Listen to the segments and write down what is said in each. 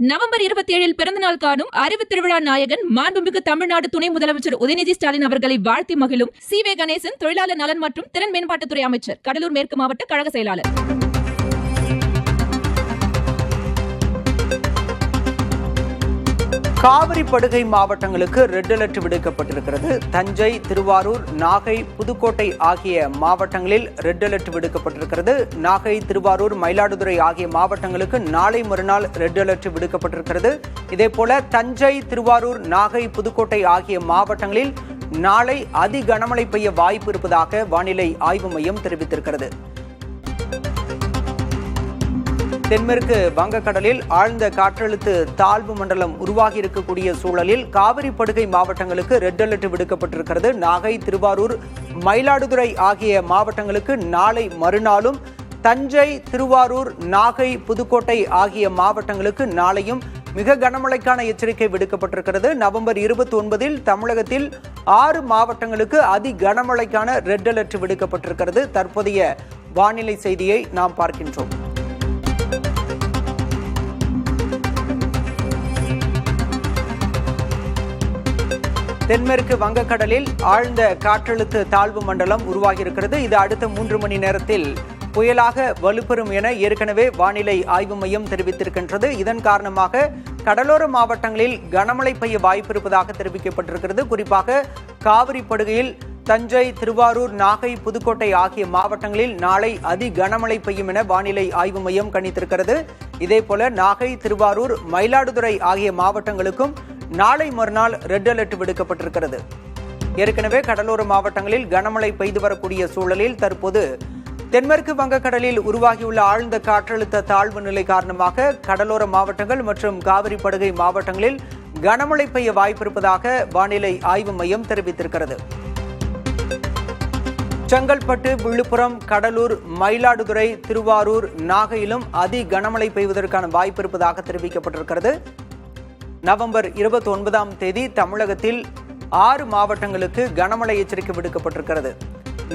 November 27 பிறந்தநாள் காணும் அறிவு திருவிழா நாயகன் மாண்புமிகு தமிழ்நாடு துணை முதலமைச்சர் உதயநிதி ஸ்டாலின் அவர்களை வாழ்த்தி மகிழும் சி.வே. கணேசன் தொழிலாளர் நலன் மற்றும் திறன் மேம்பாட்டுத்துறை அமைச்சர், கடலூர் மேற்கு மாவட்ட கழக செயலாளர். காவிரி படுகை மாவட்டங்களுக்கு ரெட் அலர்ட் விடுக்கப்பட்டிருக்கிறது. தஞ்சை, திருவாரூர், நாகை, புதுக்கோட்டை ஆகிய மாவட்டங்களில் ரெட் அலர்ட் விடுக்கப்பட்டிருக்கிறது. நாகை, திருவாரூர், மயிலாடுதுறை ஆகிய மாவட்டங்களுக்கு நாளை மறுநாள் ரெட் அலர்ட் விடுக்கப்பட்டிருக்கிறது. இதேபோல தஞ்சை, திருவாரூர், நாகை, புதுக்கோட்டை ஆகிய மாவட்டங்களில் நாளை அதி கனமழை பெய்ய வாய்ப்பு இருப்பதாக வானிலை ஆய்வு மையம் தெரிவித்திருக்கிறது. தென்மேற்கு வங்கக்கடலில் ஆழ்ந்த காற்றழுத்த தாழ்வு மண்டலம் உருவாகி இருக்கக்கூடிய சூழலில் காவிரி படுகை மாவட்டங்களுக்கு ரெட் அலர்ட் விடுக்கப்பட்டிருக்கிறது. நாகை, திருவாரூர், மயிலாடுதுறை ஆகிய மாவட்டங்களுக்கு நாளை மறுநாளும், தஞ்சை, திருவாரூர், நாகை, புதுக்கோட்டை ஆகிய மாவட்டங்களுக்கு நாளையும் மிக கனமழைக்கான எச்சரிக்கை விடுக்கப்பட்டிருக்கிறது. நவம்பர் 29 தமிழகத்தில் 6 மாவட்டங்களுக்கு அதி கனமழைக்கான ரெட் அலர்ட் விடுக்கப்பட்டிருக்கிறது. தற்போதைய வானிலை செய்தியை நாம் பார்க்கின்றோம். தென்மேற்கு வங்கக்கடலில் ஆழ்ந்த காற்றழுத்த தாழ்வு மண்டலம் உருவாகியிருக்கிறது. இது அடுத்த 3 மணி நேரத்தில் புயலாக வலுப்பெறும் என ஏற்கனவே வானிலை ஆய்வு மையம் தெரிவித்திருக்கின்றது. இதன் காரணமாக கடலோர மாவட்டங்களில் கனமழை பெய்ய வாய்ப்பு இருப்பதாக தெரிவிக்கப்பட்டிருக்கிறது. குறிப்பாக காவிரி படுகையில் தஞ்சை, திருவாரூர், நாகை, புதுக்கோட்டை ஆகிய மாவட்டங்களில் நாளை அதி கனமழை பெய்யும் என வானிலை ஆய்வு மையம் கணித்திருக்கிறது. இதேபோல நாகை, திருவாரூர், மயிலாடுதுறை ஆகிய மாவட்டங்களுக்கும் நாளை மறுநாள் ரெட் அலர்ட் விடுக்கப்பட்டிருக்கிறது. ஏற்கனவே கடலோர மாவட்டங்களில் கனமழை பெய்து வரக்கூடிய சூழலில் தற்போது தென்மேற்கு வங்கக்கடலில் உருவாகியுள்ள ஆழ்ந்த காற்றழுத்த தாழ்வு நிலை காரணமாக கடலோர மாவட்டங்கள் மற்றும் காவிரி படுகை மாவட்டங்களில் கனமழை பெய்ய வாய்ப்பு இருப்பதாக வானிலை ஆய்வு மையம் தெரிவித்திருக்கிறது. செங்கல்பட்டு, விழுப்புரம், கடலூர், மயிலாடுதுறை, திருவாரூர், நாகையிலும் அதி கனமழை பெய்வதற்கான வாய்ப்பு இருப்பதாக தெரிவிக்கப்பட்டிருக்கிறது. நவம்பர் 29 தமிழகத்தில் 6 மாவட்டங்களுக்கு கனமழை எச்சரிக்கை விடுக்கப்பட்டிருக்கிறது.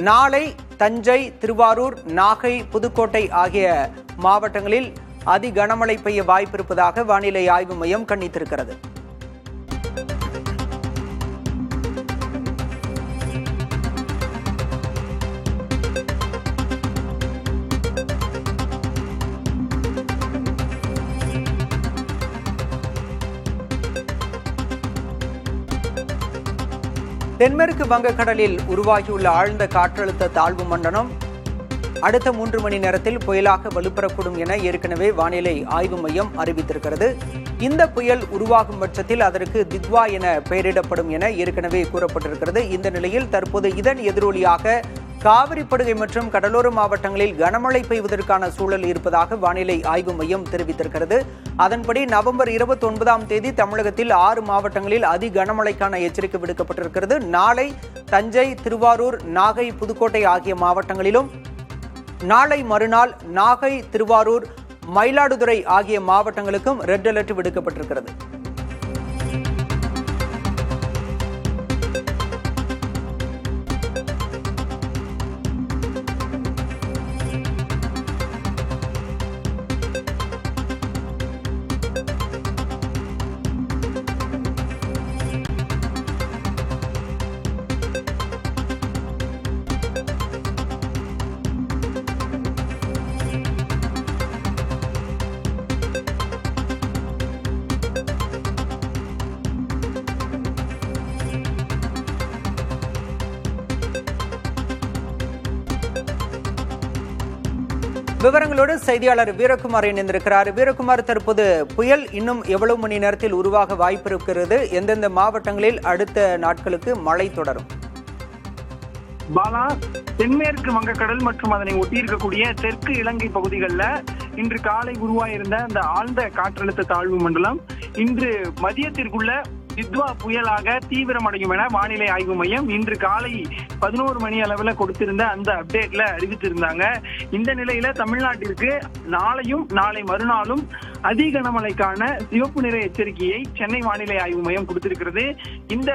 நாளை தஞ்சை, திருவாரூர், நாகை, புதுக்கோட்டை ஆகிய மாவட்டங்களில் அதி கனமழை பெய்ய வாய்ப்பு இருப்பதாக வானிலை ஆய்வு மையம் கணித்திருக்கிறது. தென்மேற்கு வங்கக்கடலில் உருவாகியுள்ள ஆழ்ந்த காற்றழுத்த தாழ்வு மண்டலம் அடுத்த 3 மணி நேரத்தில் புயலாக வலுப்பெறக்கூடும் என ஏற்கனவே வானிலை ஆய்வு மையம் அறிவித்திருக்கிறது. இந்த புயல் உருவாகும் பட்சத்தில் அதற்கு தித்வா என பெயரிடப்படும் என ஏற்கனவே கூறப்பட்டிருக்கிறது. இந்த நிலையில் தற்போது இதன் எதிரொலியாக காவிரி படுகை மற்றும் கடலோர மாவட்டங்களில் கனமழை பெய்வதற்கான சூழல் இருப்பதாக வானிலை ஆய்வு மையம் தெரிவித்திருக்கிறது. அதன்படி நவம்பர் 29 தமிழகத்தில் 6 மாவட்டங்களில் அதி கனமழைக்கான எச்சரிக்கை விடுக்கப்பட்டிருக்கிறது. நாளை தஞ்சை, திருவாரூர், நாகை, புதுக்கோட்டை ஆகிய மாவட்டங்களிலும், நாளை மறுநாள் நாகை, திருவாரூர், மயிலாடுதுறை ஆகிய மாவட்டங்களுக்கும் ரெட் அலர்ட் விடுக்கப்பட்டிருக்கிறது. விவரங்களோடு செய்தியாளர் வீரகுமார் இணைந்திருக்கிறார். வீரகுமார், தற்போது புயல் இன்னும் எவ்வளவு மணி நேரத்தில் உருவாக வாய்ப்பு இருக்கிறது? எந்தெந்த மாவட்டங்களில் அடுத்த நாட்களுக்கு மழை தொடரும்? பாலா, தென்மேற்கு வங்கக்கடல் மற்றும் அதனை ஒட்டியிருக்கக்கூடிய தெற்கு இலங்கை பகுதிகளில் இன்று காலை உருவாயிருந்த அந்த ஆழ்ந்த காற்றழுத்த தாழ்வு மண்டலம் இன்று மதியத்திற்குள்ள தித்வா புயலாக தீவிரமடையும் என வானிலை ஆய்வு மையம் இன்று காலை 11 மணி அளவில் கொடுத்திருந்த அந்த அப்டேட்ல அறிவித்திருந்தாங்க. இந்த நிலையில தமிழ்நாட்டிற்கு நாளையும் நாளை மறுநாளும் அதி கனமழைக்கான சிவப்பு நிற எச்சரிக்கையை சென்னை வானிலை ஆய்வு மையம் கொடுத்திருக்கிறது. இந்த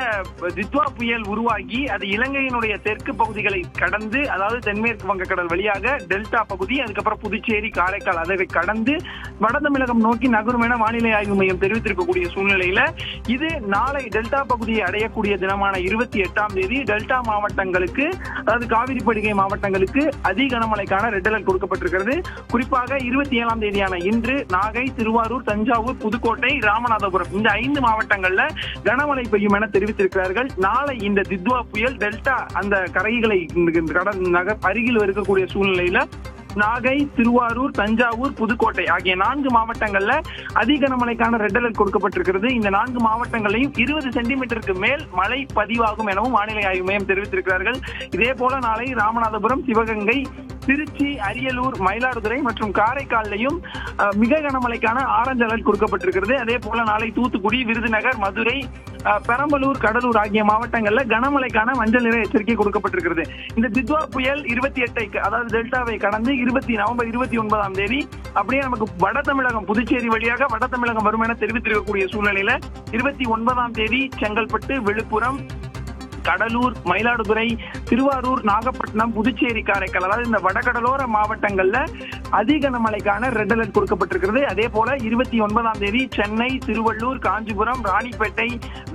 தித்வா புயல் உருவாகி அது இலங்கையினுடைய தெற்கு பகுதிகளை கடந்து, அதாவது தென்மேற்கு வங்கக்கடல் வழியாக டெல்டா பகுதி, அதுக்கப்புறம் புதுச்சேரி, காரைக்கால் அதை கடந்து வட தமிழகம் நோக்கி நகரும் என வானிலை ஆய்வு மையம் தெரிவித்திருக்கக்கூடிய சூழ்நிலையில இது நாளை டெல்டா பகுதியை அடையக்கூடிய தினமான 28ஆம் தேதி டெல்டா மாவட்டங்களுக்கு, அதாவது காவிரி படுகை மாவட்டங்களுக்கு அதி கனமழைக்கான ரெட் அலர்ட் கொடுக்கப்பட்டிருக்கிறது. குறிப்பாக 27ஆம் தேதியான இன்று நாகை, திருவாரூர், தஞ்சாவூர், புதுக்கோட்டை, ராமநாதபுரம் இந்த 5 மாவட்டங்கள்ல கனமழை பெய்யும் என தெரிவித்திருக்கிறார்கள். நாளை இந்த தித்வா புயல் டெல்டா அந்த கரைகளை அருகில் இருக்கக்கூடிய சூழ்நிலையில நாகை, திருவாரூர், தஞ்சாவூர், புதுக்கோட்டை ஆகிய 4 மாவட்டங்கள்ல அதி கனமழைக்கான ரெட் அலர்ட் கொடுக்கப்பட்டிருக்கிறது. இந்த 4 மாவட்டங்களையும் 20 சென்டிமீட்டருக்கு மேல் மழை பதிவாகும் எனவும் வானிலை ஆய்வு மையம் தெரிவித்திருக்கிறார்கள். இதே போல நாளை ராமநாதபுரம், சிவகங்கை, திருச்சி, அரியலூர், மயிலாடுதுறை மற்றும் காரைக்காலையும் மிக கனமழைக்கான ஆரஞ்சு அலர்ட் கொடுக்கப்பட்டிருக்கிறது. அதே போல நாளை தூத்துக்குடி, விருதுநகர், மதுரை, பெரம்பலூர், கடலூர் ஆகிய மாவட்டங்கள்ல கனமழைக்கான மஞ்சள் நிற எச்சரிக்கை கொடுக்கப்பட்டிருக்கிறது. இந்த தித்வா புயல் 28 அதாவது டெல்டாவை கடந்து நவம்பர் 29ஆம் தேதி அப்படியே நமக்கு வட தமிழகம் புதுச்சேரி வழியாக வட தமிழகம் வரும் என தெரிவித்திருக்கக்கூடிய சூழ்நிலையில 29ஆம் தேதி செங்கல்பட்டு, விழுப்புரம், கடலூர், மயிலாடுதுறை, திருவாரூர், நாகப்பட்டினம், புதுச்சேரி, காரைக்கால் அதாவது இந்த வடகடலோர மாவட்டங்கள்ல அதி கனமழைக்கான ரெட் அலர்ட் கொடுக்கப்பட்டிருக்கிறது. அதே போல 29ஆம் தேதி சென்னை, திருவள்ளூர், காஞ்சிபுரம், ராணிப்பேட்டை,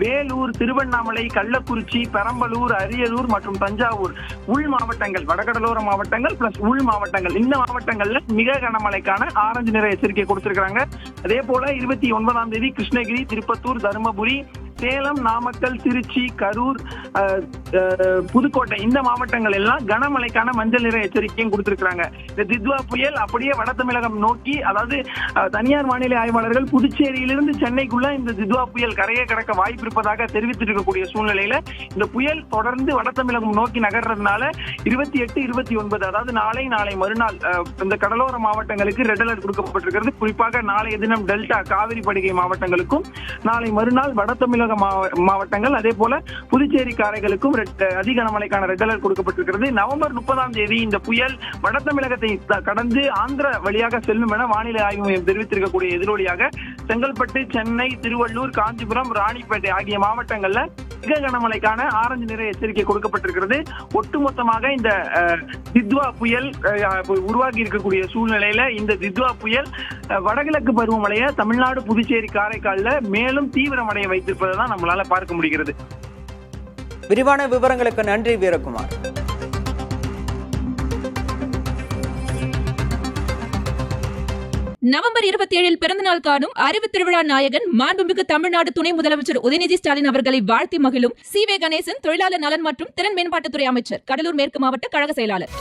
வேலூர், திருவண்ணாமலை, கள்ளக்குறிச்சி, பெரம்பலூர், அரியலூர் மற்றும் தஞ்சாவூர் உள் மாவட்டங்கள், வடகடலோர மாவட்டங்கள் பிளஸ் உள் மாவட்டங்கள், இந்த மாவட்டங்கள்ல மிக கனமழைக்கான ஆரஞ்சு நிற எச்சரிக்கை கொடுத்திருக்காங்க. அதே போல 29ஆம் தேதி கிருஷ்ணகிரி, திருப்பத்தூர், தருமபுரி, சேலம், நாமக்கல், திருச்சி, கரூர், புதுக்கோட்டை இந்த மாவட்டங்கள் எல்லாம் கனமழைக்கான மஞ்சள் நிற எச்சரிக்கையும் கொடுத்திருக்காங்க. இந்த தித்வா புயல் அப்படியே வட தமிழகம் நோக்கி, அதாவது தனியார் வானிலை ஆய்வாளர்கள் புதுச்சேரியிலிருந்து சென்னைக்குள்ள இந்த தித்வா புயல் கரையை கடக்க வாய்ப்பு இருப்பதாக தெரிவித்திருக்கக்கூடிய சூழ்நிலையில இந்த புயல் தொடர்ந்து வட தமிழகம் நோக்கி நகர்றதுனால 28, 29 அதாவது நாளை மறுநாள் இந்த கடலோர மாவட்டங்களுக்கு ரெட் அலர்ட் கொடுக்கப்பட்டிருக்கிறது. குறிப்பாக நாளைய தினம் டெல்டா காவிரி படுகை மாவட்டங்களுக்கும், நாளை மறுநாள் வட தமிழக மாவட்டங்கள், அதே போல புதுச்சேரி, காரைகளுக்கும் அதி கனமழைக்கான ரெட் அலர்ட் கொடுக்கப்பட்டிருக்கிறது. நவம்பர் 30ஆம் தேதி இந்த புயல் வட தமிழகத்தை கடந்து ஆந்திர வழியாக செல்லும் என வானிலை ஆய்வு மையம் தெரிவித்திருக்கக்கூடிய எதிரொலியாக செங்கல்பட்டு, சென்னை, திருவள்ளூர், காஞ்சிபுரம், ராணிப்பேட்டை ஆகிய மாவட்டங்கள்ல மிக கனமழைக்கான ஆரஞ்சு நிற எச்சரிக்கை கொடுக்கப்பட்டிருக்கிறது. ஒட்டுமொத்தமாக இந்த தித்வா புயல் உருவாகி இருக்கக்கூடிய சூழ்நிலையில இந்த தித்வா புயல் வடகிழக்கு பருவமழையை தமிழ்நாடு, புதுச்சேரி, காரைக்கால்ல மேலும் தீவிரமடைய வைத்திருப்பதை தான் நம்மளால பார்க்க முடிகிறது. விரிவான விவரங்களுக்கு நன்றி வீரகுமார். நவம்பர் 27 பிறந்தநாள் காணும் அறிவு திருவிழா நாயகன் மாண்புமிகு தமிழ்நாடு துணை முதலமைச்சர் உதயநிதி ஸ்டாலின் அவர்களை வாழ்த்தி மகிழும் சி.வே. கணேசன் தொழிலாளர் நலன் மற்றும் திறன் மேம்பாட்டுத்துறை அமைச்சர், கடலூர் மேற்கு மாவட்ட கழக செயலாளர்.